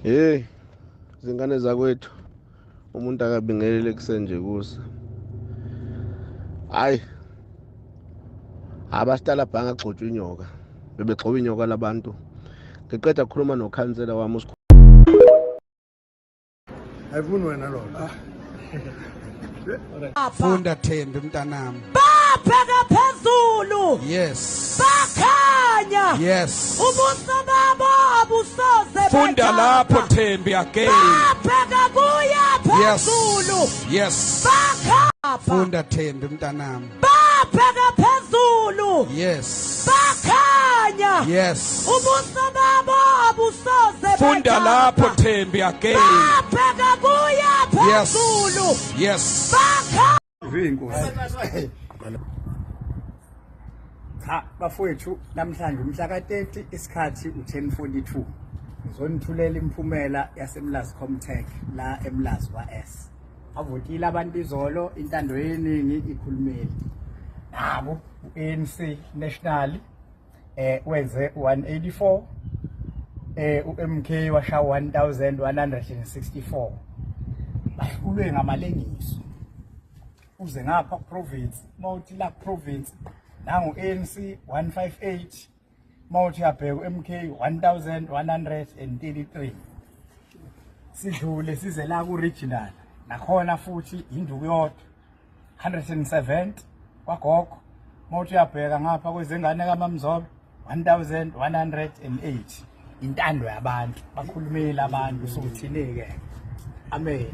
Hey, izingane zakwethu umuntu akabingelele kusenje kusa. Hayi, abastala bhanga gxotshwa inyoka. Bebegxoba inyoka labantu. Ngiqeda ukukhuluma nokhansela wami Ayifuni wena lona. Funda Thembi mntanami. Babheka phezulu. Yes. Bakhanya. Yes. Ubuso babo abusoze Funda lapho Thembi again. Babheka kuya phezulu. Yes. Bakhanya. Funda Thembi mntanami. Babheka phezulu. Yes. Bakhanya. Yes. Ubuso babo abusoze Funda lapho Thembi again. Babheka kuya phezulu. Yes. Bakhanya. Inkosi. Cha bafowethu namhlanje umhla ka30 isikhathi u10:42 ngizonithulela imphumela yaseMlazi Comtech la eMlazi kwaS. Avotile abantu izolo intando yeningi ikhulumile. Nabo uANC National wenze 184 uMK washa 1164 bahlulwe ngamalengiso uze ngapha province mawuthi la province nangu ANC 158 mawuthi yabheka MK 1133 sidlule size la ku regional nakhona futhi induku yodwa 170 kwagogo mawuthi yabheka ngapha kwezengane kaMamzobe 1108 intando yabantu bakhulumela abantu sokuthineke amen.